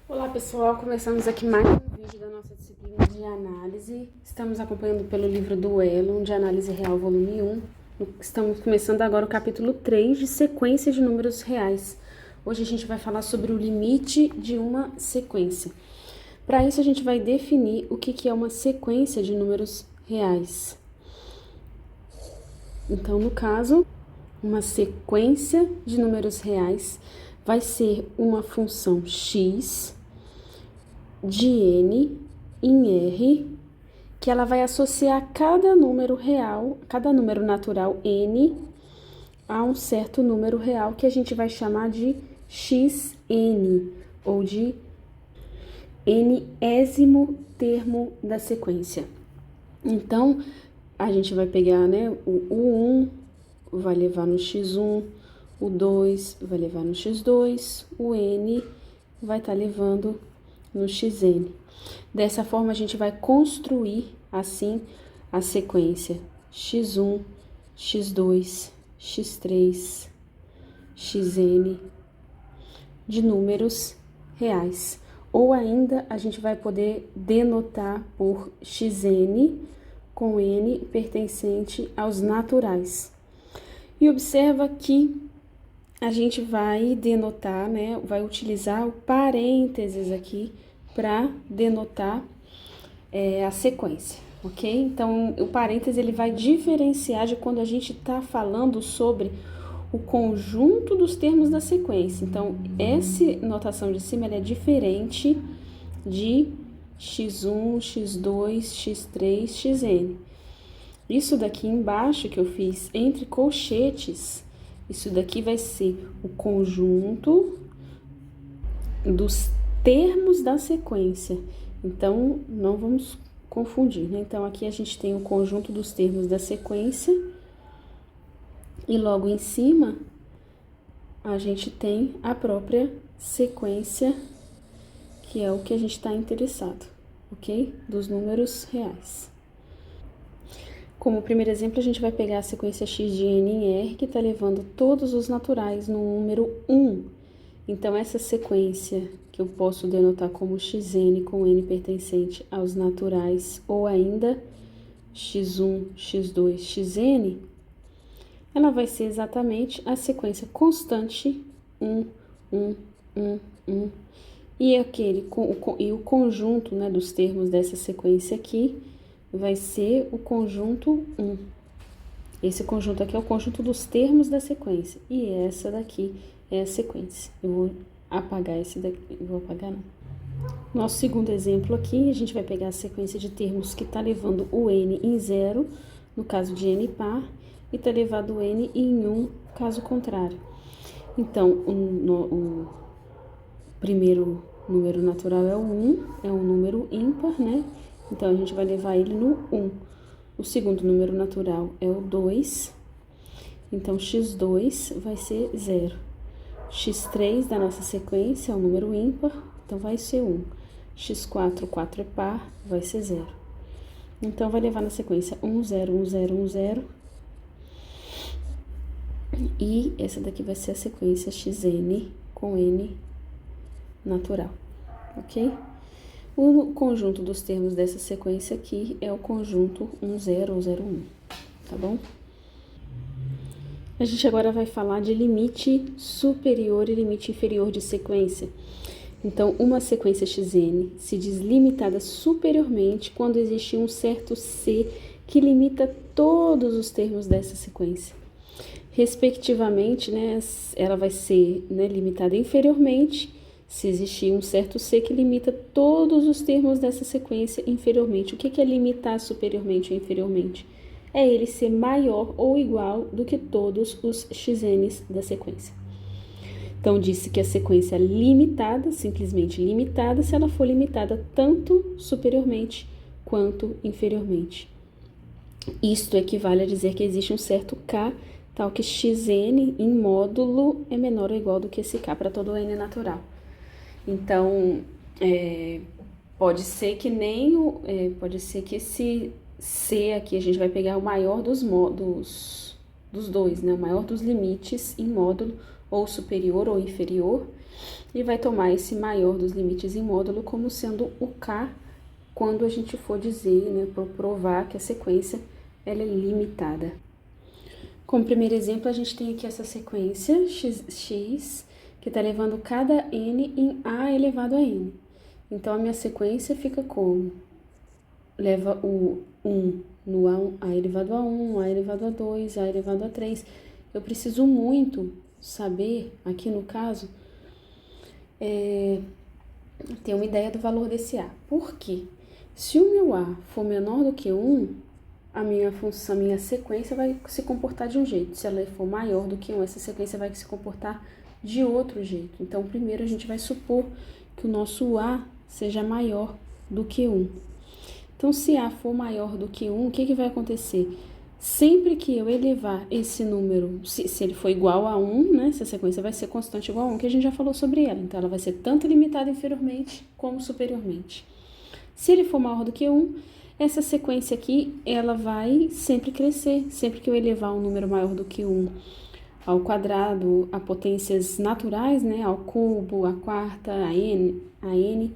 Olá pessoal, começamos aqui mais um vídeo da nossa disciplina de análise. Estamos acompanhando pelo livro Duelo, de Análise Real, volume 1. Estamos começando agora o capítulo 3 de sequência de números reais. Hoje a gente vai falar sobre o limite de uma sequência. Para isso a gente vai definir o que é uma sequência de números reais. Então, no caso, uma sequência de números reais vai ser uma função x de n em R, que ela vai associar cada número real, cada número natural n, a um certo número real que a gente vai chamar de xn, ou de nésimo termo da sequência. Então, a gente vai pegar, né, o 1 vai levar no x1, o 2 vai levar no x2, o n vai estar levando no xn. Dessa forma, a gente vai construir, assim, a sequência x1, x2, x3, xn de números reais. Ou ainda, a gente vai poder denotar por xn com n pertencente aos naturais. E observa que a gente vai denotar, né, vai utilizar o parênteses aqui para denotar a sequência, ok? Então, o parêntese ele vai diferenciar de quando a gente está falando sobre o conjunto dos termos da sequência. Então, essa notação de cima ela é diferente de x1, x2, x3, xn. Isso daqui embaixo que eu fiz entre colchetes, isso daqui vai ser o conjunto dos termos da sequência. Então, não vamos confundir, né? Então, aqui a gente tem o conjunto dos termos da sequência e logo em cima a gente tem a própria sequência, que é o que a gente está interessado, ok? Dos números reais. Como primeiro exemplo, a gente vai pegar a sequência x de n em R, que está levando todos os naturais no número 1. Então, essa sequência que eu posso denotar como xn com n pertencente aos naturais, ou ainda x1, x2, xn, ela vai ser exatamente a sequência constante 1, 1, 1, 1. E o conjunto, né, dos termos dessa sequência aqui vai ser o conjunto 1. Esse conjunto aqui é o conjunto dos termos da sequência. E essa daqui é a sequência. Eu vou apagar esse daqui. Eu vou apagar não. Nosso segundo exemplo aqui, a gente vai pegar a sequência de termos que está levando o n em 0, no caso de n par, e está levando o n em 1, caso contrário. Então, o primeiro número natural é o 1, é um número ímpar, né? Então, a gente vai levar ele no 1. O segundo número natural é o 2. Então, x2 vai ser 0. x3 da nossa sequência é um número ímpar, então vai ser 1. x4, 4 é par, vai ser 0. Então, vai levar na sequência 1, 0, 1, 0, 1, 0. E essa daqui vai ser a sequência xn com n natural, ok? O conjunto dos termos dessa sequência aqui é o conjunto 1, 0 ou 0, 1, tá bom? A gente agora vai falar de limite superior e limite inferior de sequência. Então, uma sequência xn se diz limitada superiormente quando existe um certo c que limita todos os termos dessa sequência. Respectivamente, né, ela vai ser, né, limitada inferiormente se existir um certo c que limita todos os termos dessa sequência inferiormente. O que é limitar superiormente ou inferiormente? É ele ser maior ou igual do que todos os xn's da sequência. Então, disse que a sequência é limitada, simplesmente limitada, se ela for limitada tanto superiormente quanto inferiormente. Isto equivale a dizer que existe um certo k, tal que xn em módulo é menor ou igual do que esse k para todo o n natural. Então, pode ser que pode ser que esse C aqui a gente vai pegar o maior dos dois, né? O maior dos limites em módulo, ou superior ou inferior, e vai tomar esse maior dos limites em módulo como sendo o K, quando a gente for dizer, né, para provar que a sequência ela é limitada. Como primeiro exemplo, a gente tem aqui essa sequência x, que está levando cada n em a elevado a n. Então, a minha sequência fica como? Leva o 1 no a elevado a 1, a elevado a 2, a elevado a 3. Eu preciso muito saber, aqui no caso, ter uma ideia do valor desse a. Por quê? Se o meu a for menor do que 1, a minha sequência vai se comportar de um jeito. Se ela for maior do que 1, essa sequência vai se comportar de outro jeito. Então, primeiro a gente vai supor que o nosso a seja maior do que 1. Então, se a for maior do que 1, o que vai acontecer? Sempre que eu elevar esse número, se ele for igual a 1, né, essa sequência vai ser constante igual a 1, que a gente já falou sobre ela. Então, ela vai ser tanto limitada inferiormente como superiormente. Se ele for maior do que 1, essa sequência aqui, ela vai sempre crescer. Sempre que eu elevar um número maior do que 1 ao quadrado, a potências naturais, né, ao cubo, a quarta, a n,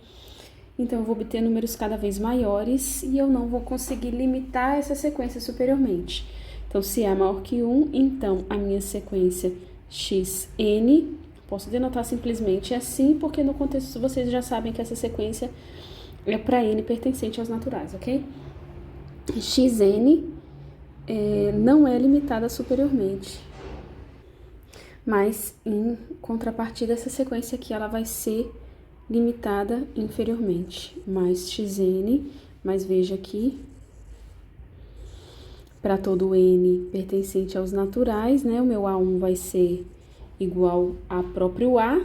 então eu vou obter números cada vez maiores e eu não vou conseguir limitar essa sequência superiormente. Então, se a é maior que 1, então a minha sequência xn, posso denotar simplesmente assim, porque no contexto vocês já sabem que essa sequência é para n pertencente aos naturais, ok? Xn não é limitada superiormente, mas em contrapartida essa sequência aqui ela vai ser limitada inferiormente, mais xn, mas veja aqui, para todo n pertencente aos naturais, né, o meu a1 vai ser igual a próprio a,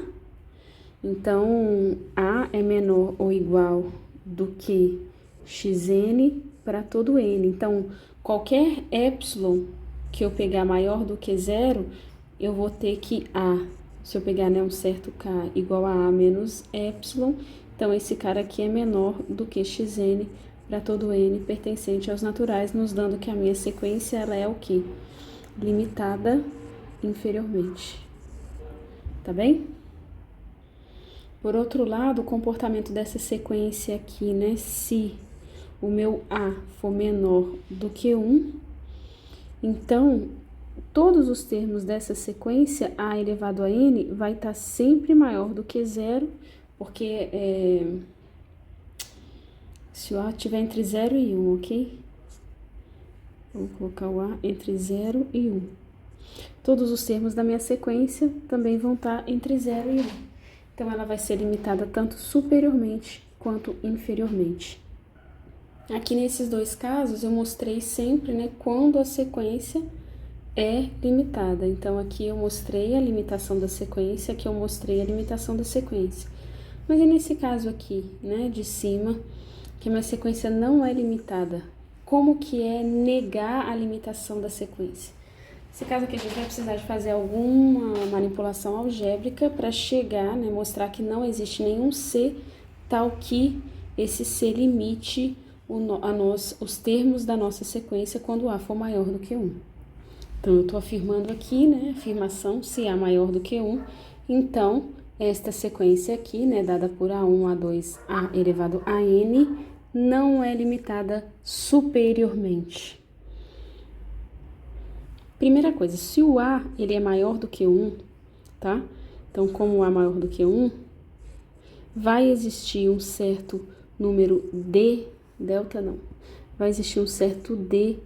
então a é menor ou igual do que xn para todo n. Então, qualquer epsilon que eu pegar maior do que 0, eu vou ter que a, se eu pegar, né, um certo k igual a menos epsilon, então esse cara aqui é menor do que xn para todo n pertencente aos naturais, nos dando que a minha sequência ela é o quê? Limitada inferiormente. Tá bem? Por outro lado, o comportamento dessa sequência aqui, né, se o meu a for menor do que 1, então, todos os termos dessa sequência, a elevado a n, vai estar sempre maior do que 0, porque se o a estiver entre 0 e 1, ok? Vou colocar o a entre 0 e 1. Todos os termos da minha sequência também vão estar entre 0 e 1. Então, ela vai ser limitada tanto superiormente quanto inferiormente. Aqui nesses dois casos, eu mostrei sempre, né, quando a sequência é limitada. Então, aqui eu mostrei a limitação da sequência, aqui eu mostrei a limitação da sequência. Mas é nesse caso aqui, né, de cima, que a minha sequência não é limitada. Como que é negar a limitação da sequência? Nesse caso aqui, a gente vai precisar de fazer alguma manipulação algébrica para chegar, né, mostrar que não existe nenhum C tal que esse C limite os termos da nossa sequência quando A for maior do que 1. Então, eu estou afirmando aqui, né, afirmação, se A maior do que 1, então, esta sequência aqui, né, dada por A1, A2, A elevado a N, não é limitada superiormente. Primeira coisa, se o A ele é maior do que 1, tá? Então, como o A é maior do que 1, vai existir um certo número D, delta não, vai existir um certo D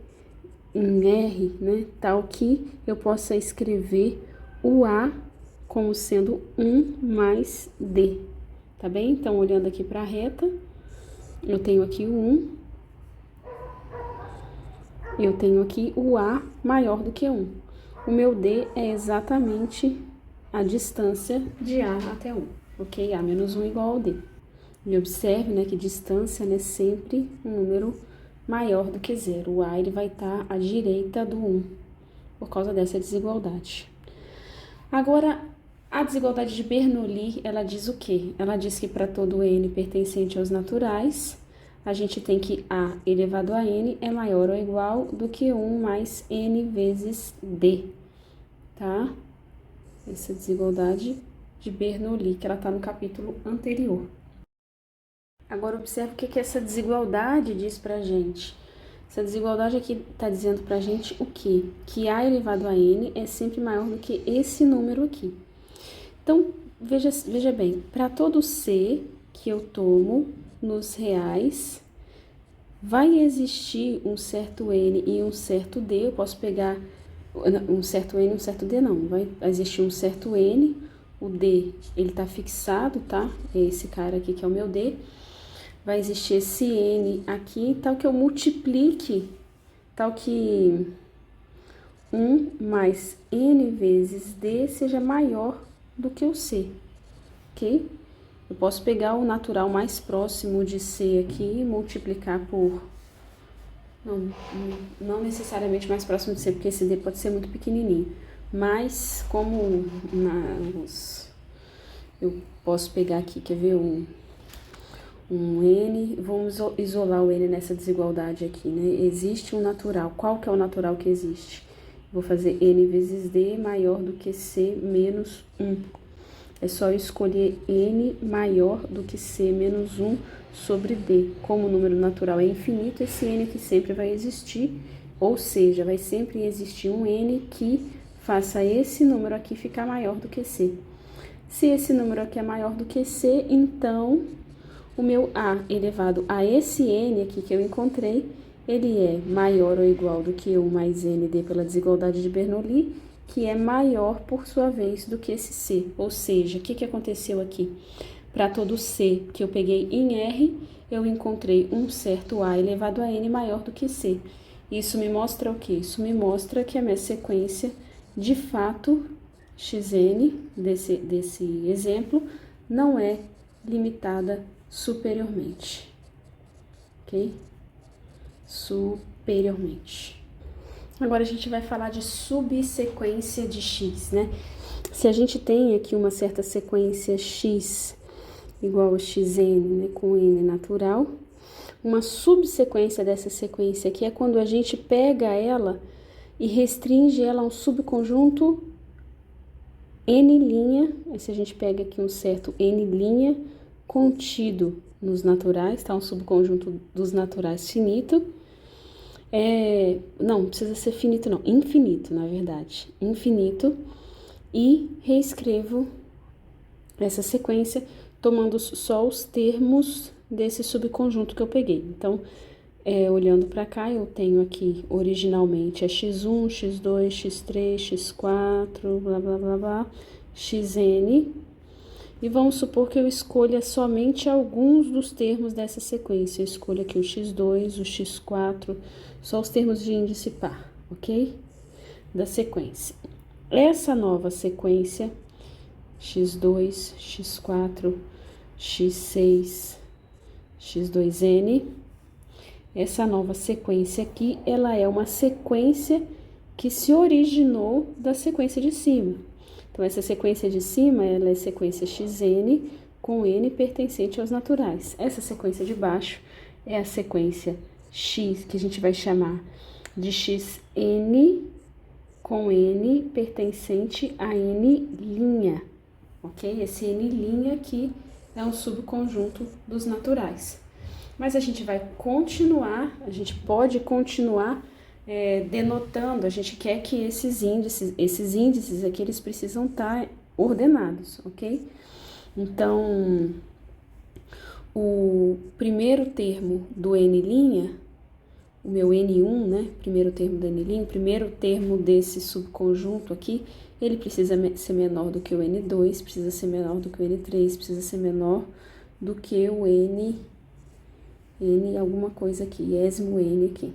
em R, né? Tal que eu possa escrever o A como sendo 1 mais D, tá bem? Então, olhando aqui para a reta, eu tenho aqui o 1. Eu tenho aqui o A maior do que 1. O meu D é exatamente a distância de A até 1, ok? A menos 1 igual ao D. E observe, né, que distância é sempre um número maior do que 0. O A ele vai estar à direita do 1, por causa dessa desigualdade. Agora, a desigualdade de Bernoulli, ela diz o quê? Ela diz que para todo n pertencente aos naturais, a gente tem que A elevado a n é maior ou igual do que 1 mais n vezes D, tá? Essa desigualdade de Bernoulli, que ela está no capítulo anterior. Agora, observe o que essa desigualdade diz pra gente. Essa desigualdade aqui está dizendo pra gente o quê? Que A elevado a N é sempre maior do que esse número aqui. Então, veja bem, para todo C que eu tomo nos reais, vai existir um certo N e um certo D. Eu posso pegar um certo N e um certo D, não. Vai existir um certo N, o D, ele tá fixado, tá? É esse cara aqui que é o meu D. Vai existir esse N aqui, tal que eu multiplique, tal que 1 mais N vezes D seja maior do que o C, ok? Eu posso pegar o natural mais próximo de C aqui e multiplicar por... Não necessariamente mais próximo de C, porque esse D pode ser muito pequenininho. Mas, como eu posso pegar aqui, quer ver, um N, vamos isolar o N nessa desigualdade aqui, né? Existe um natural. Qual que é o natural que existe? Vou fazer N vezes D maior do que C menos 1. É só eu escolher N maior do que C menos 1 sobre D. Como o número natural é infinito, esse N aqui sempre vai existir, ou seja, vai sempre existir um N que faça esse número aqui ficar maior do que C. Se esse número aqui é maior do que C, então o meu A elevado a esse N aqui que eu encontrei, ele é maior ou igual do que 1 mais ND pela desigualdade de Bernoulli, que é maior, por sua vez, do que esse C. Ou seja, o que aconteceu aqui? Para todo C que eu peguei em R, eu encontrei um certo A elevado a N maior do que C. Isso me mostra o quê? Isso me mostra que a minha sequência, de fato, xn, desse exemplo, não é limitada superiormente, ok? Superiormente. Agora a gente vai falar de subsequência de x, né? Se a gente tem aqui uma certa sequência x igual a xn, né, com n natural, uma subsequência dessa sequência aqui é quando a gente pega ela e restringe ela a um subconjunto n', se a gente pega aqui um certo n' contido nos naturais, tá? Um subconjunto dos naturais finito. Não precisa ser finito não, infinito, na verdade, infinito, e reescrevo essa sequência tomando só os termos desse subconjunto que eu peguei. Então, olhando para cá, eu tenho aqui originalmente x1, x2, x3, x4, blá blá blá blá, xn, e vamos supor que eu escolha somente alguns dos termos dessa sequência. Eu escolho aqui o x2, o x4, só os termos de índice par, ok? Da sequência. Essa nova sequência, x2, x4, x6, x2n, essa nova sequência aqui, ela é uma sequência que se originou da sequência de cima. Então, essa sequência de cima, ela é sequência xn com n pertencente aos naturais. Essa sequência de baixo é a sequência x, que a gente vai chamar de xn com n pertencente a n', ok? Esse n' aqui é um subconjunto dos naturais. Mas a gente vai continuar, a gente pode continuar denotando, a gente quer que esses índices aqui, eles precisam estar ordenados, ok? Então, o primeiro termo do n', o meu n1, né, primeiro termo do n', primeiro termo desse subconjunto aqui, ele precisa ser menor do que o n2, precisa ser menor do que o n3, precisa ser menor do que o n alguma coisa aqui, esmo n aqui.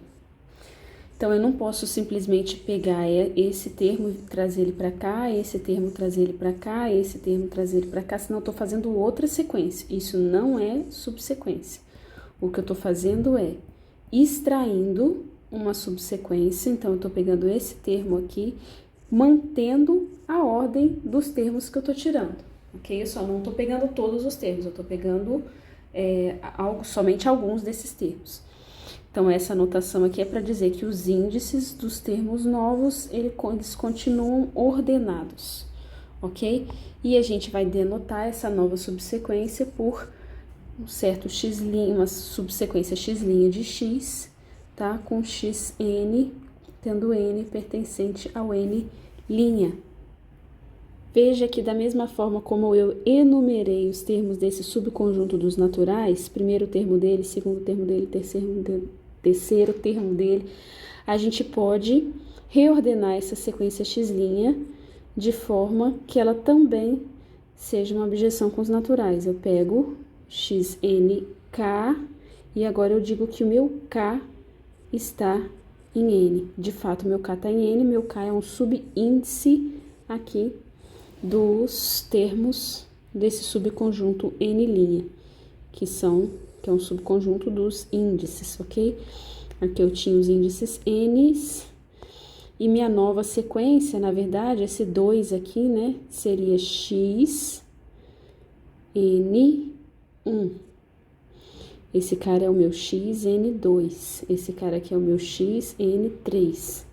Então, eu não posso simplesmente pegar esse termo e trazer ele para cá, esse termo trazer ele para cá, esse termo trazer ele para cá, senão eu estou fazendo outra sequência. Isso não é subsequência. O que eu estou fazendo é extraindo uma subsequência, então eu estou pegando esse termo aqui, mantendo a ordem dos termos que eu estou tirando, ok? Eu só não estou pegando todos os termos, eu estou pegando somente alguns desses termos. Então, essa anotação aqui é para dizer que os índices dos termos novos, eles continuam ordenados, ok? E a gente vai denotar essa nova subsequência por um certo x', uma subsequência x' de x, tá? Com xn, tendo n pertencente ao n'. Veja que da mesma forma como eu enumerei os termos desse subconjunto dos naturais, primeiro termo dele, segundo termo dele, terceiro termo dele, a gente pode reordenar essa sequência x' de forma que ela também seja uma objeção com os naturais. Eu pego xnk e agora eu digo que o meu k está em n. De fato, meu k está em n, meu k é um subíndice aqui dos termos desse subconjunto n', que é um subconjunto dos índices, ok? Aqui eu tinha os índices n's, e minha nova sequência, na verdade, esse 2 aqui, né, seria x, n1. Esse cara é o meu x, n2. Esse cara aqui é o meu x, n3.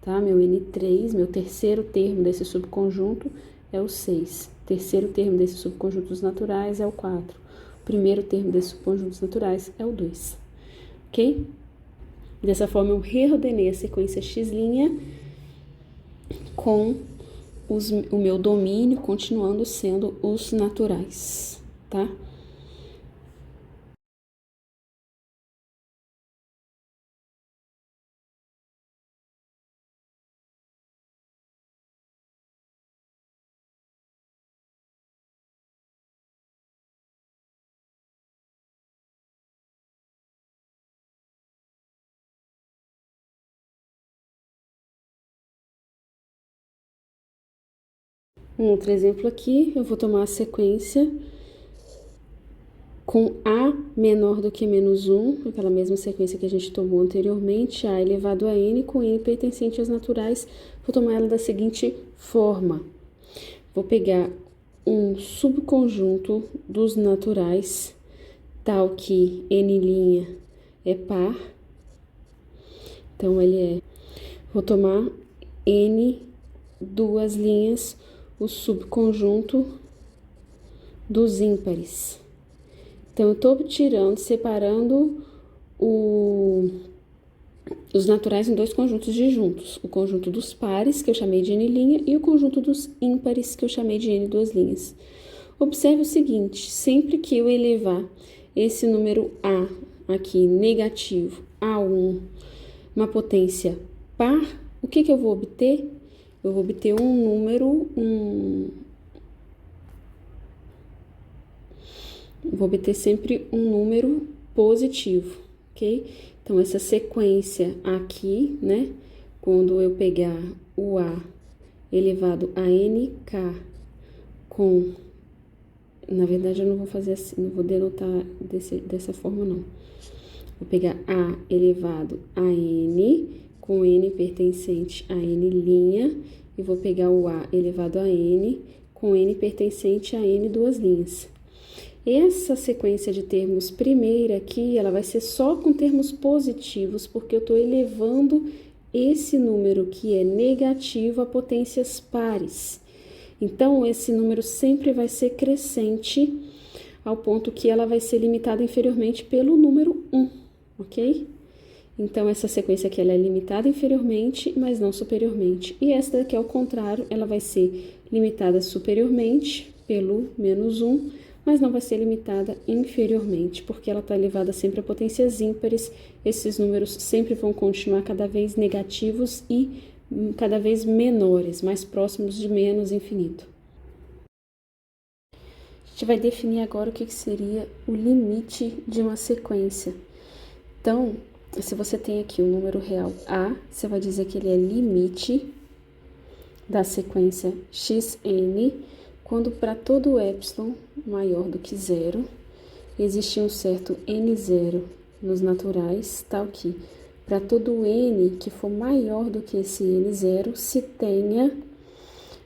Tá? Meu n3, meu terceiro termo desse subconjunto é o 6. Terceiro termo desse subconjunto dos naturais é o 4. O primeiro termo desse subconjunto dos naturais é o 2. Ok? Dessa forma, eu reordenei a sequência x' com o meu domínio continuando sendo os naturais, tá? Um outro exemplo aqui, eu vou tomar a sequência com A menor do que menos 1, aquela mesma sequência que a gente tomou anteriormente, A elevado a N, com N pertencente aos naturais, vou tomar ela da seguinte forma. Vou pegar um subconjunto dos naturais, tal que N' é par, então ele é, vou tomar N duas linhas, o subconjunto dos ímpares. Então, eu tô tirando, separando os naturais em dois conjuntos disjuntos. O conjunto dos pares, que eu chamei de N', e o conjunto dos ímpares, que eu chamei de N duas linhas. Observe o seguinte, sempre que eu elevar esse número A, aqui, negativo, A1, uma potência par, o que eu vou obter? Eu vou obter um número, vou obter sempre um número positivo, ok? Então, essa sequência aqui, né? Quando eu pegar o A elevado a nk com... Na verdade, eu não vou fazer assim, não vou denotar dessa forma, não. Vou pegar A elevado a n, com n pertencente a n', e vou pegar o A elevado a n, com n pertencente a n duas linhas. Essa sequência de termos primeira aqui, ela vai ser só com termos positivos, porque eu estou elevando esse número que é negativo a potências pares. Então, esse número sempre vai ser crescente, ao ponto que ela vai ser limitada inferiormente pelo número 1, ok? Então, essa sequência aqui ela é limitada inferiormente, mas não superiormente. E essa daqui, ao contrário, ela vai ser limitada superiormente pelo menos 1, mas não vai ser limitada inferiormente, porque ela está elevada sempre a potências ímpares. Esses números sempre vão continuar cada vez negativos e cada vez menores, mais próximos de menos infinito. A gente vai definir agora o que seria o limite de uma sequência. Então, se você tem aqui o número real A, você vai dizer que ele é limite da sequência xn, quando para todo epsilon maior do que zero, existe um certo n0 nos naturais, tal que para todo n que for maior do que esse n0, se tenha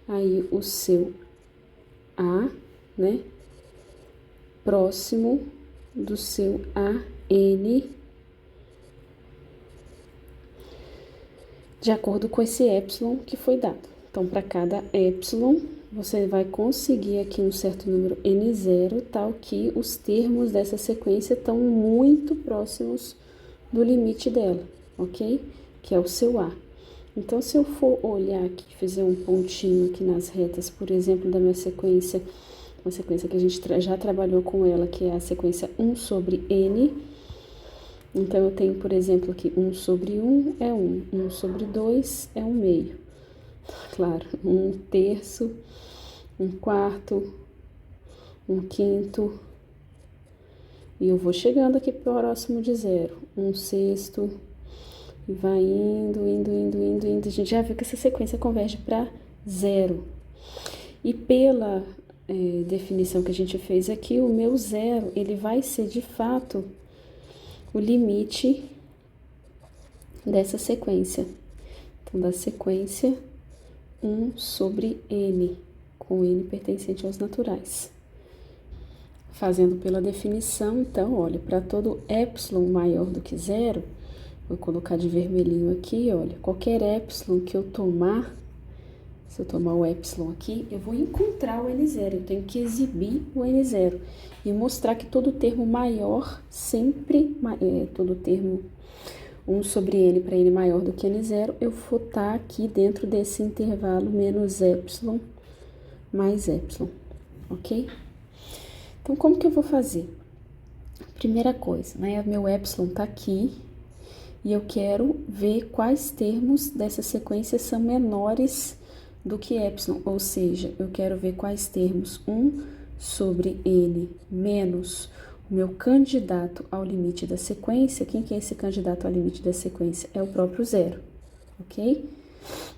aí o seu A, né, próximo do seu AN, de acordo com esse epsilon que foi dado. Então, para cada epsilon, você vai conseguir aqui um certo número n0, tal que os termos dessa sequência estão muito próximos do limite dela, ok? Que é o seu A. Então, se eu for olhar aqui, fazer um pontinho aqui nas retas, por exemplo, da minha sequência, uma sequência que a gente já trabalhou com ela, que é a sequência 1 sobre n. Então, eu tenho, por exemplo, aqui 1 sobre 1 é 1, 1 sobre 2 é 1 meio. Claro, 1 terço, 1 quarto, 1 quinto. E eu vou chegando aqui próximo de 0, 1 sexto. E vai indo. A gente já viu que essa sequência converge para 0. E pela definição que a gente fez aqui, o meu 0, ele vai ser, de fato, o limite dessa sequência. Então, da sequência 1 sobre n, com n pertencente aos naturais. Fazendo pela definição, então, olha, para todo epsilon maior do que 0, vou colocar de vermelhinho aqui, olha, qualquer epsilon que eu tomar, se eu tomar o epsilon aqui, eu vou encontrar o n0, eu tenho que exibir o n0 e mostrar que todo termo maior sempre, todo termo 1 sobre n para n maior do que n0, eu vou estar aqui dentro desse intervalo menos epsilon mais epsilon, ok? Então, como que eu vou fazer? Primeira coisa, né, meu epsilon tá aqui, e eu quero ver quais termos dessa sequência são menores do que epsilon, ou seja, eu quero ver quais termos 1 sobre n menos o meu candidato ao limite da sequência. Quem que é esse candidato ao limite da sequência? É o próprio 0, ok?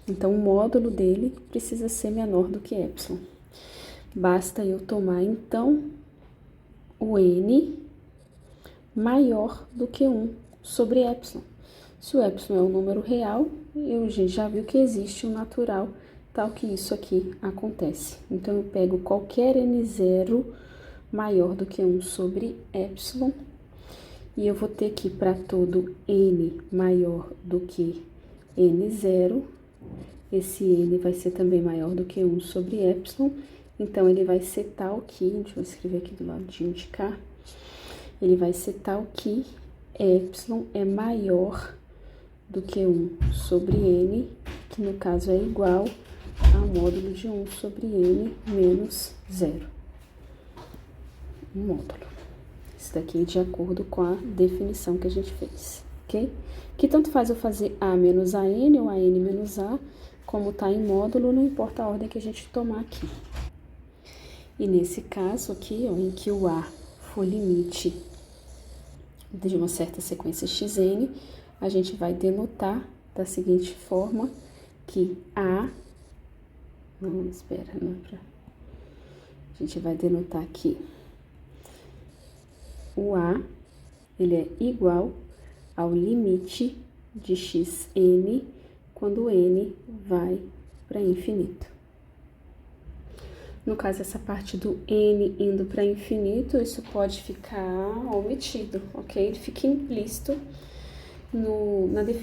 Então, o módulo dele precisa ser menor do que epsilon. Basta eu tomar, então, o n maior do que 1 sobre epsilon. Se o epsilon é um número real, a gente já viu que existe um natural, tal que isso aqui acontece. Então, eu pego qualquer n0 maior do que 1 sobre epsilon, e eu vou ter aqui para todo n maior do que n0, esse n vai ser também maior do que 1 sobre epsilon, então ele vai ser tal que, deixa eu escrever aqui do ladinho de cá, ele vai ser tal que epsilon é maior do que 1 sobre n, que no caso é igual ao módulo de 1 sobre n menos 0. Um módulo. Isso daqui é de acordo com a definição que a gente fez, ok? Que tanto faz eu fazer a menos an ou an menos a, como tá em módulo, não importa a ordem que a gente tomar aqui. E nesse caso aqui, ó, em que o a for limite de uma certa sequência xn, a gente vai denotar da seguinte forma, que a... Não, espera, não é pra... A gente vai denotar aqui o a, ele é igual ao limite de xn quando n vai para infinito. No caso, essa parte do n indo para infinito, isso pode ficar omitido, ok? Ele fica implícito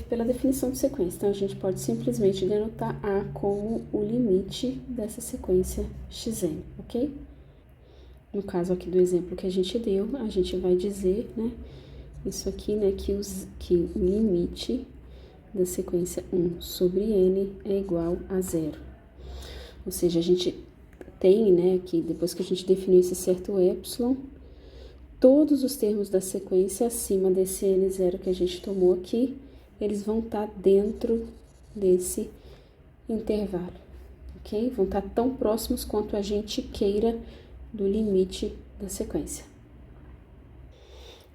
pela definição de sequência. Então, a gente pode simplesmente denotar a como o limite dessa sequência xn, ok? No caso aqui do exemplo que a gente deu, a gente vai dizer, né, isso aqui, né, que o limite da sequência 1 sobre n é igual a 0. Ou seja, a gente tem, né, que depois que a gente definiu esse certo epsilon, todos os termos da sequência acima desse n0 que a gente tomou aqui, eles vão estar dentro desse intervalo, ok? Vão estar tão próximos quanto a gente queira do limite da sequência.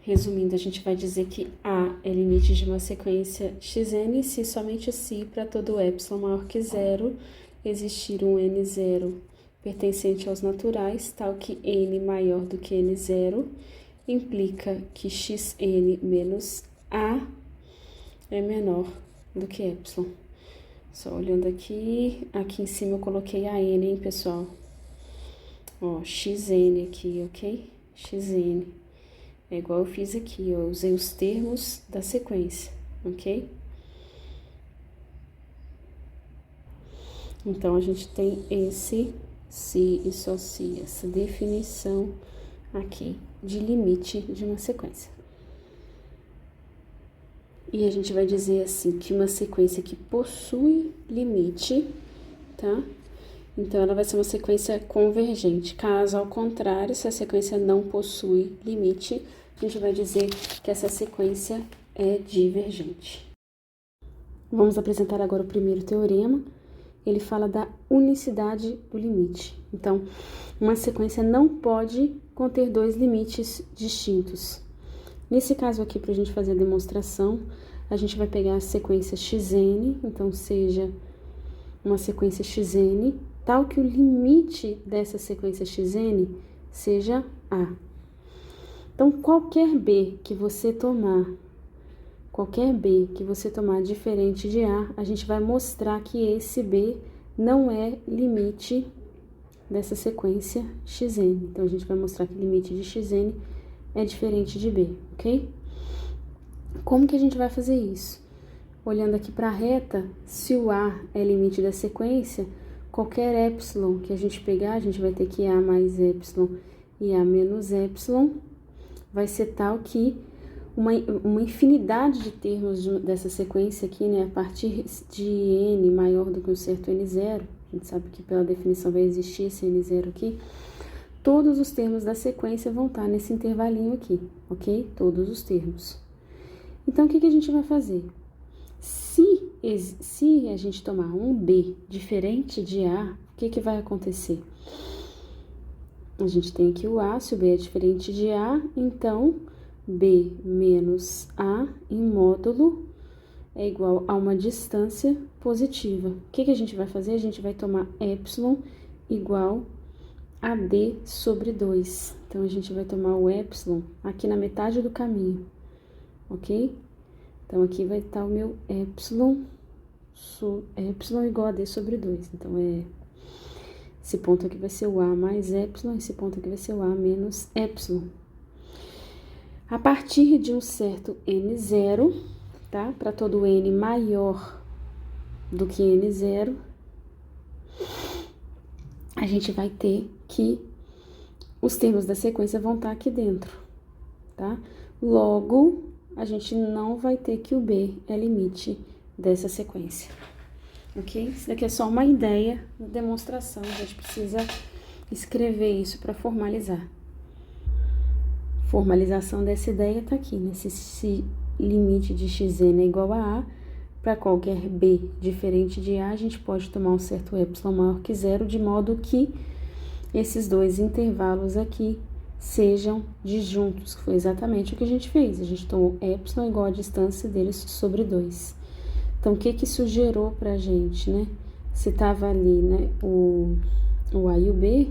Resumindo, a gente vai dizer que A é limite de uma sequência xn se somente se para todo epsilon maior que 0 existir um n0 pertencente aos naturais, tal que n maior do que n0 implica que xn menos A é menor do que epsilon. Só olhando aqui em cima eu coloquei a n, hein, pessoal? Ó, xn aqui, ok? Xn. É igual eu fiz aqui, ó, eu usei os termos da sequência, ok? Então, a gente tem se e só se, essa definição aqui de limite de uma sequência. E a gente vai dizer assim, que uma sequência que possui limite, tá? Então, ela vai ser uma sequência convergente. Caso ao contrário, se a sequência não possui limite, a gente vai dizer que essa sequência é divergente. Vamos apresentar agora o primeiro teorema. Ele fala da unicidade do limite. Então, uma sequência não pode conter dois limites distintos. Nesse caso aqui, para a gente fazer a demonstração, a gente vai pegar a sequência xn, então seja uma sequência xn, tal que o limite dessa sequência xn seja A. Então, qualquer B que você tomar diferente de A, a gente vai mostrar que esse B não é limite dessa sequência xn. Então, a gente vai mostrar que o limite de xn é diferente de B, ok? Como que a gente vai fazer isso? Olhando aqui para a reta, se o A é limite da sequência, qualquer epsilon que a gente pegar, a gente vai ter que A mais epsilon e A menos epsilon, vai ser tal que uma infinidade de termos dessa sequência aqui, né, a partir de n maior do que um certo n0, a gente sabe que pela definição vai existir esse n0 aqui, todos os termos da sequência vão estar nesse intervalinho aqui, ok? Todos os termos. Então, o que a gente vai fazer? Se a gente tomar um B diferente de A, o que vai acontecer? A gente tem aqui o A, se o B é diferente de A, então B menos A em módulo é igual a uma distância positiva. O que a gente vai fazer? A gente vai tomar epsilon igual a D sobre 2. Então, a gente vai tomar o epsilon aqui na metade do caminho, ok? Então, aqui vai estar o meu epsilon igual a D sobre 2. Então, esse ponto aqui vai ser o A mais epsilon, esse ponto aqui vai ser o A menos epsilon. A partir de um certo n0, tá? Para todo n maior do que n0, a gente vai ter que os termos da sequência vão estar aqui dentro, tá? Logo, a gente não vai ter que o B é limite dessa sequência, ok? Isso daqui é só uma ideia, uma demonstração, a gente precisa escrever isso para formalizar. Formalização dessa ideia tá aqui, né? Se limite de xn é igual a A, para qualquer B diferente de A, a gente pode tomar um certo epsilon maior que zero, de modo que esses dois intervalos aqui sejam disjuntos, que foi exatamente o que a gente fez. A gente tomou epsilon igual a distância deles sobre 2. Então, o que isso gerou pra gente, né? Se tava ali, né, o A e o B,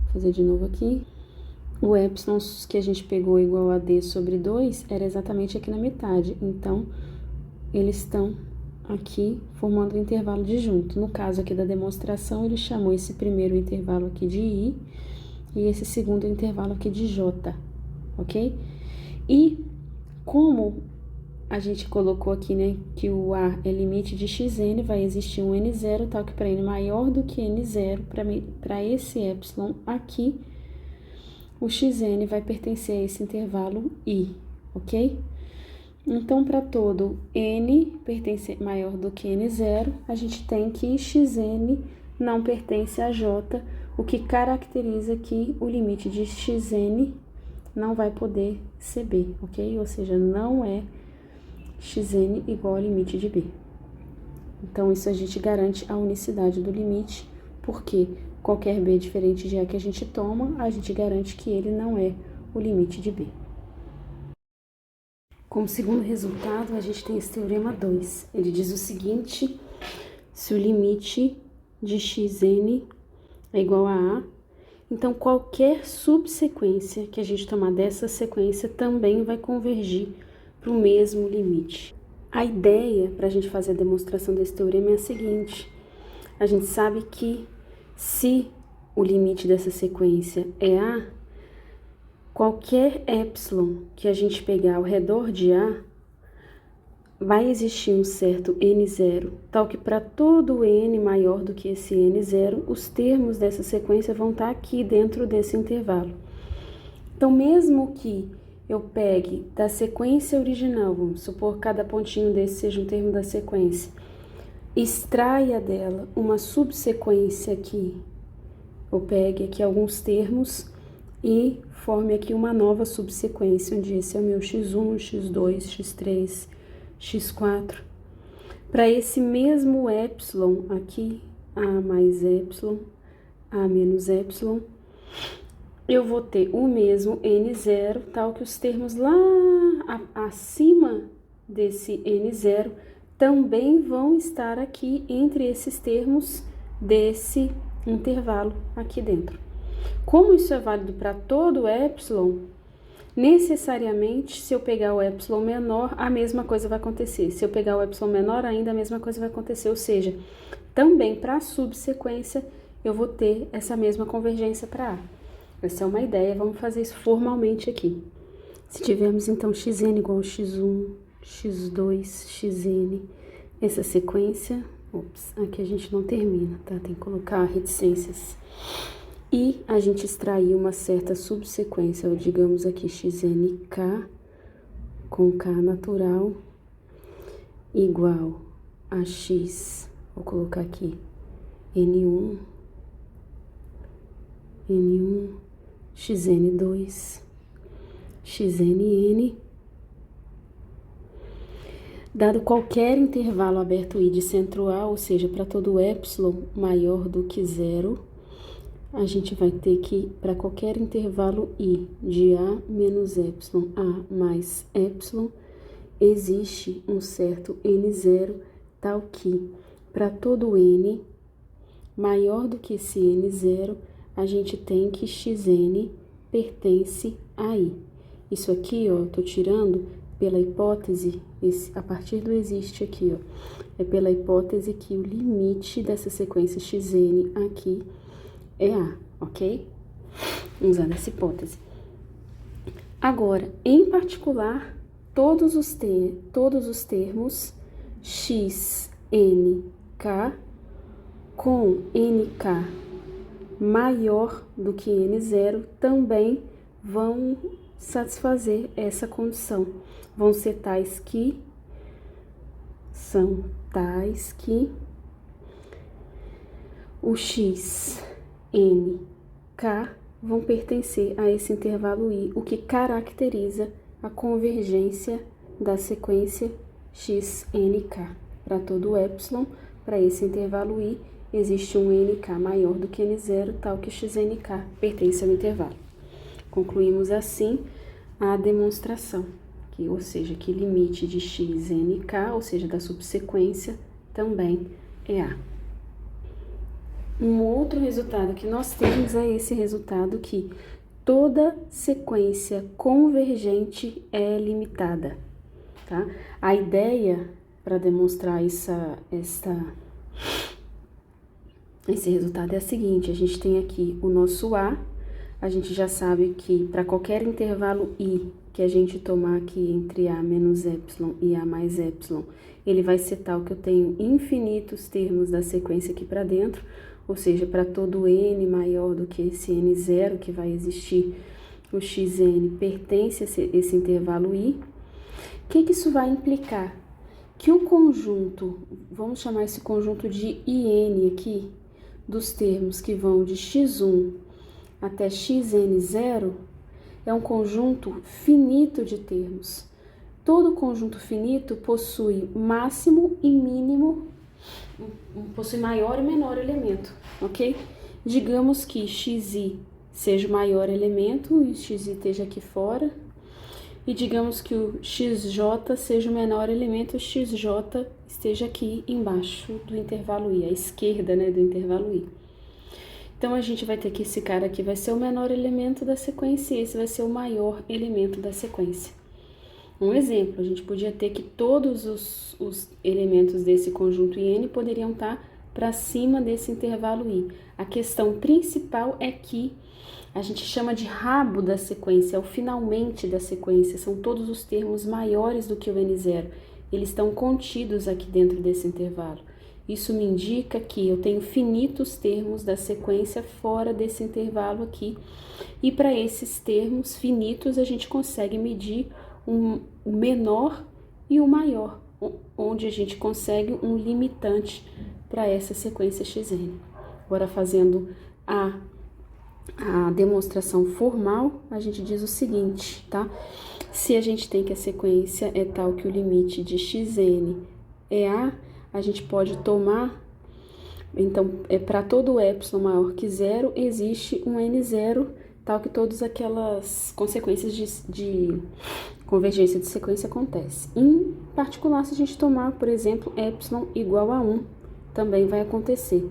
vou fazer de novo aqui. O epsilon que a gente pegou igual a D sobre 2 era exatamente aqui na metade. Então, eles estão aqui formando um intervalo disjunto. No caso aqui da demonstração, ele chamou esse primeiro intervalo aqui de I e esse segundo intervalo aqui de J, ok? E como a gente colocou aqui, né, que o A é limite de xn, vai existir um n0, tal que para n maior do que n0, para esse epsilon aqui, o xn vai pertencer a esse intervalo I, ok? Então, para todo n maior do que n0, a gente tem que xn não pertence a j, o que caracteriza que o limite de xn não vai poder ser b, ok? Ou seja, não é xn igual ao limite de b. Então, isso a gente garante a unicidade do limite, porque qualquer b diferente de a que a gente toma, a gente garante que ele não é o limite de b. Como segundo resultado, a gente tem esse teorema 2. Ele diz o seguinte: se o limite de xn é igual a A, então qualquer subsequência que a gente tomar dessa sequência também vai convergir para o mesmo limite. A ideia para a gente fazer a demonstração desse teorema é a seguinte: a gente sabe que se o limite dessa sequência é A, qualquer epsilon que a gente pegar ao redor de A, vai existir um certo N0, tal que para todo N maior do que esse N0, os termos dessa sequência vão estar aqui dentro desse intervalo. Então, mesmo que eu pegue da sequência original, vamos supor que cada pontinho desse seja um termo da sequência, extraia dela uma subsequência aqui, eu pegue aqui alguns termos e forme aqui uma nova subsequência, onde esse é o meu x1, x2, x3, x4. Para esse mesmo epsilon aqui, a mais epsilon, a menos epsilon, eu vou ter o mesmo N0, tal que os termos lá acima desse N0 também vão estar aqui entre esses termos desse intervalo aqui dentro. Como isso é válido para todo epsilon, necessariamente, se eu pegar o epsilon menor, a mesma coisa vai acontecer. Se eu pegar o epsilon menor, ainda a mesma coisa vai acontecer. Ou seja, também para a subsequência, eu vou ter essa mesma convergência para A. Essa é uma ideia, vamos fazer isso formalmente aqui. Se tivermos, então, xn igual a x1, x2, xn, essa sequência, aqui a gente não termina, tá? Tem que colocar reticências. E a gente extrair uma certa subsequência, ou digamos aqui, xnk, com k natural, igual a x, vou colocar aqui, n1, xn2, xnn, dado qualquer intervalo aberto I de centro A, ou seja, para todo epsilon maior do que zero, a gente vai ter que, para qualquer intervalo I de A menos epsilon, A mais epsilon, existe um certo N0, tal que, para todo N maior do que esse N0, a gente tem que xn pertence a I. Isso aqui, ó, tô tirando pela hipótese, a partir do existe aqui, ó, é pela hipótese que o limite dessa sequência xn aqui é A, ok? Usando essa hipótese. Agora, em particular, todos os termos x, n, k com nk maior do que n0 também vão satisfazer essa condição. Vão ser tais que o x, n, k vão pertencer a esse intervalo I, o que caracteriza a convergência da sequência x, n, k. Para todo epsilon, para esse intervalo I, existe um nk maior do que n0, tal que xnk pertence ao intervalo. Concluímos assim a demonstração, ou seja, que limite de xnk, ou seja, da subsequência, também é A. Um outro resultado que nós temos é esse resultado que toda sequência convergente é limitada, tá? A ideia para demonstrar esse resultado é a seguinte: a gente tem aqui o nosso A, a gente já sabe que para qualquer intervalo I que a gente tomar aqui entre A menos epsilon e A mais epsilon, ele vai ser tal que eu tenho infinitos termos da sequência aqui para dentro, ou seja, para todo n maior do que esse n0 que vai existir, o xn pertence a esse intervalo I. O que isso vai implicar? Que o conjunto, vamos chamar esse conjunto de IN aqui, dos termos que vão de x1 até xn0, é um conjunto finito de termos. Todo conjunto finito possui máximo e mínimo, possui maior e menor elemento, ok? Digamos que xi seja o maior elemento e xi esteja aqui fora. E digamos que o xj seja o menor elemento e o xj esteja aqui embaixo do intervalo I, à esquerda, né, do intervalo I. Então, a gente vai ter que esse cara aqui vai ser o menor elemento da sequência e esse vai ser o maior elemento da sequência. Um exemplo, a gente podia ter que todos os elementos desse conjunto IN poderiam estar para cima desse intervalo I. A questão principal é que a gente chama de rabo da sequência, é o finalmente da sequência, são todos os termos maiores do que o N0. eles estão contidos aqui dentro desse intervalo. Isso me indica que eu tenho finitos termos da sequência fora desse intervalo aqui. E para esses termos finitos, a gente consegue medir o menor e o maior, onde a gente consegue um limitante para essa sequência xn. Agora, fazendo a demonstração formal, a gente diz o seguinte, tá? Se a gente tem que a sequência é tal que o limite de xn é a gente pode tomar, então, para todo epsilon maior que zero, existe um n0, tal que todas aquelas consequências de convergência de sequência acontecem. Em particular, se a gente tomar, por exemplo, epsilon igual a 1, também vai acontecer.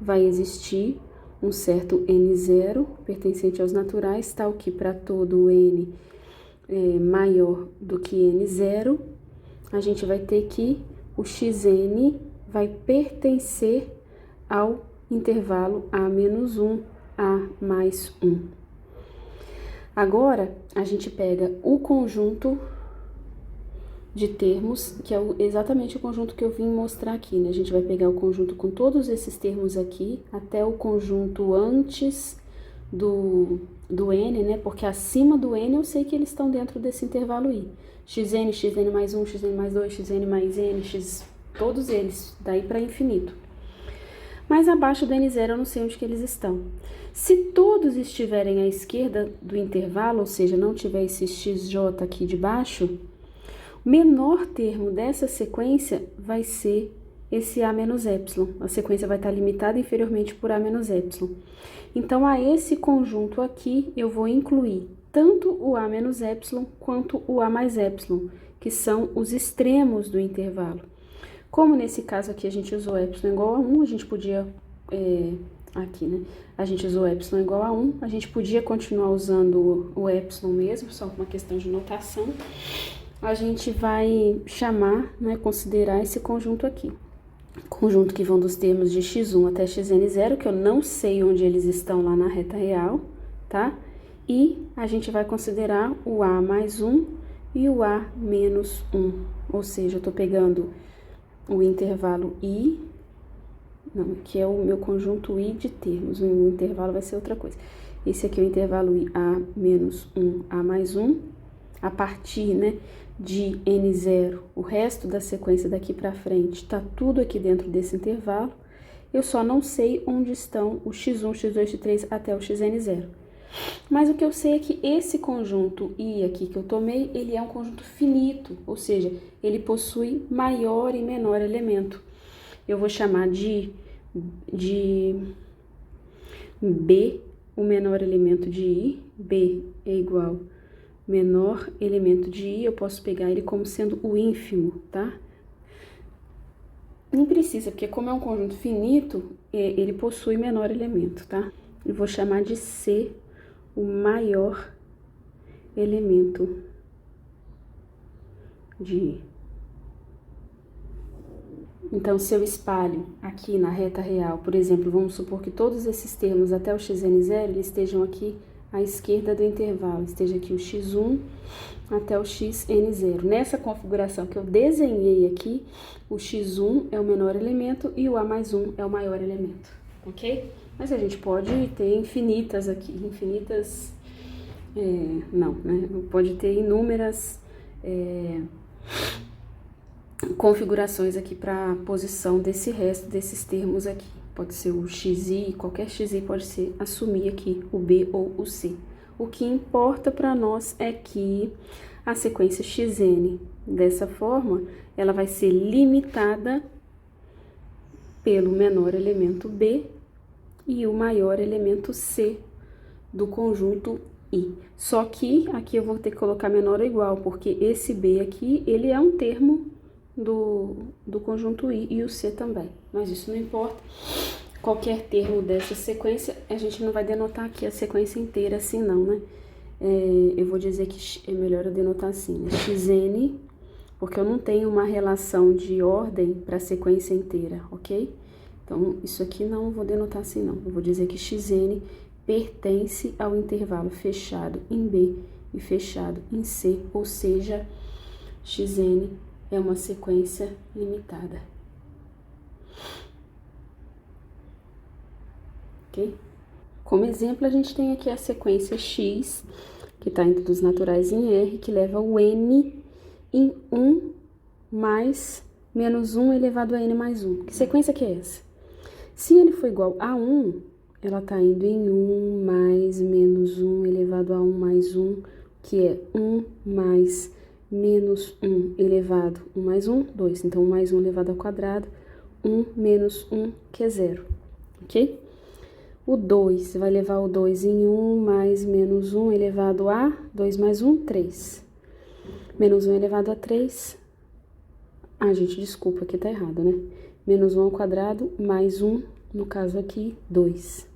Vai existir um certo n0 pertencente aos naturais, tal que para todo n maior do que n0, a gente vai ter que o xn vai pertencer ao intervalo a-1, a mais 1. Agora, a gente pega o conjunto de termos, que é exatamente o conjunto que eu vim mostrar aqui, né? A gente vai pegar o conjunto com todos esses termos aqui, até o conjunto antes do n, né? Porque acima do n eu sei que eles estão dentro desse intervalo i. xn, xn mais 1, xn mais 2, xn mais n, todos eles, daí para infinito. Mas abaixo do n0 eu não sei onde que eles estão. Se todos estiverem à esquerda do intervalo, ou seja, não tiver esse xj aqui de baixo, o menor termo dessa sequência vai ser esse a menos epsilon. A sequência vai estar limitada inferiormente por a menos epsilon. Então, a esse conjunto aqui, eu vou incluir tanto o a menos epsilon quanto o a mais epsilon, que são os extremos do intervalo. Como nesse caso aqui a gente usou epsilon igual a 1, a gente podia, aqui, né? A gente usou epsilon igual a 1, a gente podia continuar usando o epsilon mesmo, só uma questão de notação. A gente vai chamar, né, considerar esse conjunto aqui. Conjunto que vão dos termos de x1 até xn0, que eu não sei onde eles estão lá na reta real, tá? E a gente vai considerar o a mais 1 e o a menos 1, ou seja, eu tô pegando o intervalo i, não, que é o meu conjunto i de termos, o intervalo vai ser outra coisa. Esse aqui é o intervalo i, a menos 1, a mais 1, a partir, né, de n0, o resto da sequência daqui para frente tá tudo aqui dentro desse intervalo, eu só não sei onde estão o x1, x2, x3 até o xn0. Mas o que eu sei é que esse conjunto I aqui que eu tomei, ele é um conjunto finito, ou seja, ele possui maior e menor elemento. Eu vou chamar de B, o menor elemento de I, B é igual menor elemento de I, eu posso pegar ele como sendo o ínfimo, tá? Não precisa, porque como é um conjunto finito, ele possui menor elemento, tá? Eu vou chamar de C, o maior elemento de I. Então, se eu espalho aqui na reta real, por exemplo, vamos supor que todos esses termos até o xn0, eles estejam aqui à esquerda do intervalo, esteja aqui o x1 até o xn0. Nessa configuração que eu desenhei aqui, o x1 é o menor elemento e o a mais 1 é o maior elemento, ok? Mas a gente pode ter infinitas aqui, não, né? Pode ter inúmeras configurações aqui para a posição desse resto desses termos aqui. Pode ser o xi, qualquer xi pode ser assumir aqui o b ou o c. O que importa para nós é que a sequência xn, dessa forma, ela vai ser limitada pelo menor elemento b e o maior elemento c do conjunto I. Só que aqui eu vou ter que colocar menor ou igual, porque esse b aqui, ele é um termo do conjunto I e o C também, mas isso não importa. Qualquer termo dessa sequência, a gente não vai denotar aqui a sequência inteira assim não, né? Eu vou dizer que é melhor eu denotar assim, né? xn, porque eu não tenho uma relação de ordem para a sequência inteira, ok? Então, isso aqui não vou denotar assim não, eu vou dizer que xn pertence ao intervalo fechado em B e fechado em C, ou seja, xn é uma sequência limitada. Ok? Como exemplo, a gente tem aqui a sequência x, que está entre os naturais em R, que leva o n em 1 mais menos 1 elevado a n mais 1. Que sequência que é essa? Se n for igual a 1, ela está indo em 1 mais menos 1 elevado a 1 mais 1, que é 1 mais menos 1 elevado a 1 mais 1, 2. Então, 1 mais 1 elevado ao quadrado, 1 menos 1, que é 0. Ok? O 2 vai levar o 2 em 1 mais menos 1 elevado a 2 mais 1, 3. Menos 1 elevado a 3. Ah, gente, desculpa, aqui tá errado, né? Menos 1 ao quadrado, mais 1, no caso aqui, 2.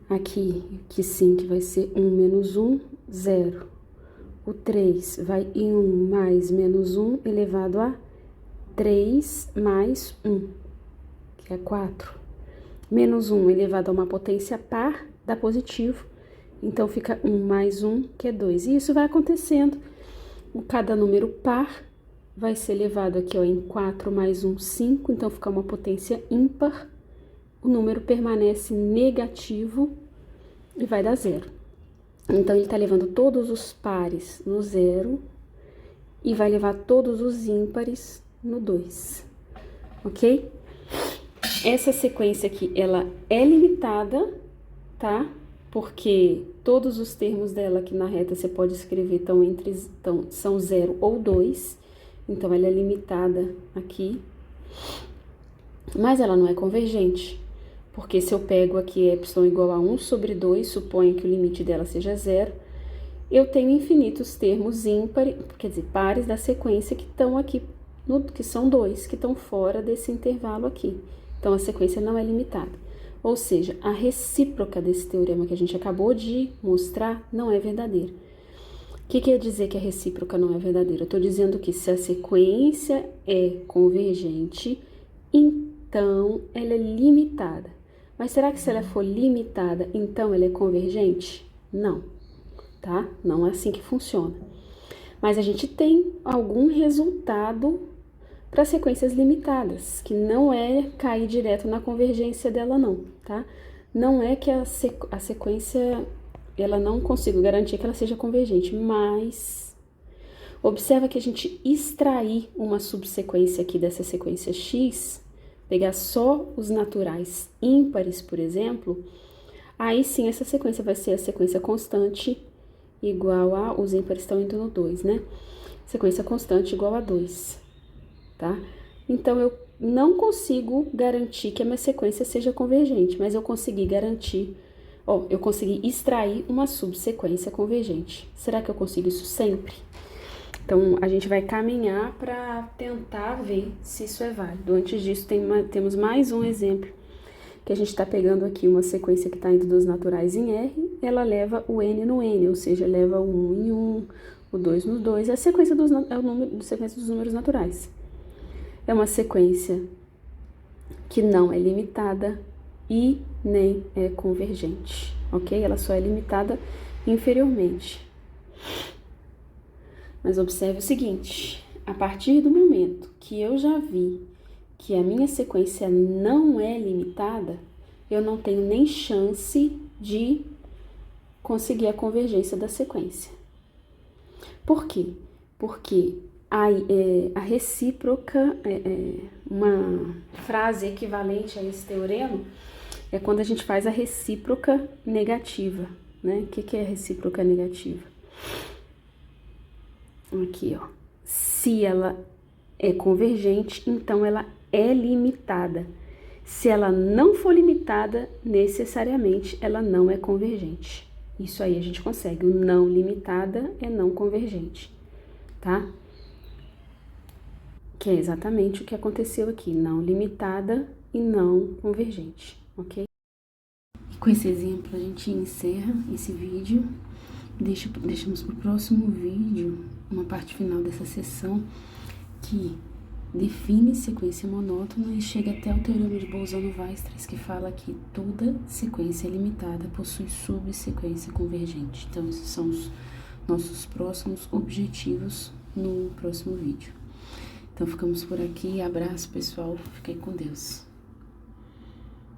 Aqui, que sim, que vai ser 1 menos 1, 0. O 3 vai em 1 mais menos 1 elevado a 3 mais 1, que é 4. Menos 1 elevado a uma potência par dá positivo, então fica 1 mais 1, que é 2. E isso vai acontecendo, cada número par vai ser levado aqui, ó, em 4 mais 1, 5, então fica uma potência ímpar, o número permanece negativo e vai dar 0. Então, ele tá levando todos os pares no 0 e vai levar todos os ímpares no 2, ok? Essa sequência aqui, ela é limitada, tá? Porque todos os termos dela aqui na reta você pode escrever são 0 ou 2. Então, ela é limitada aqui. Mas ela não é convergente. Porque se eu pego aqui y igual a 1 sobre 2, suponho que o limite dela seja 0, eu tenho infinitos termos ímpares, quer dizer, pares da sequência que estão aqui, que são 2, que estão fora desse intervalo aqui. Então, a sequência não é limitada. Ou seja, a recíproca desse teorema que a gente acabou de mostrar não é verdadeira. O que quer dizer que a recíproca não é verdadeira? Eu estou dizendo que se a sequência é convergente, então ela é limitada. Mas será que se ela for limitada, então ela é convergente? Não, tá? Não é assim que funciona. Mas a gente tem algum resultado para sequências limitadas, que não é cair direto na convergência dela não, tá? Não é que a sequência, ela não consigo garantir que ela seja convergente, mas observa que a gente extrair uma subsequência aqui dessa sequência x, pegar só os naturais ímpares, por exemplo, aí sim essa sequência vai ser a sequência constante igual a, os ímpares estão indo no 2, né? Sequência constante igual a 2. Tá? Então, eu não consigo garantir que a minha sequência seja convergente, mas eu consegui garantir, eu consegui extrair uma subsequência convergente. Será que eu consigo isso sempre? Então, a gente vai caminhar para tentar ver se isso é válido. Antes disso, temos mais um exemplo, que a gente está pegando aqui uma sequência que está indo dos naturais em R, ela leva o n no n, ou seja, leva o 1 em 1, o 2 no 2, é a sequência sequência dos números naturais. É uma sequência que não é limitada e nem é convergente, ok? Ela só é limitada inferiormente. Mas observe o seguinte, a partir do momento que eu já vi que a minha sequência não é limitada, eu não tenho nem chance de conseguir a convergência da sequência. Por quê? Porque a recíproca, uma frase equivalente a esse teorema, é quando a gente faz a recíproca negativa, né? O que é a recíproca negativa? Aqui, ó. Se ela é convergente, então ela é limitada. Se ela não for limitada, necessariamente ela não é convergente. Isso aí a gente consegue. O não limitada é não convergente, tá? Que é exatamente o que aconteceu aqui, não limitada e não convergente, ok? E com esse exemplo a gente encerra esse vídeo, deixamos para o próximo vídeo uma parte final dessa sessão que define sequência monótona e chega até o teorema de Bolzano-Weierstrass, que fala que toda sequência limitada possui subsequência convergente. Então, esses são os nossos próximos objetivos no próximo vídeo. Então, ficamos por aqui. Abraço, pessoal. Fiquem com Deus.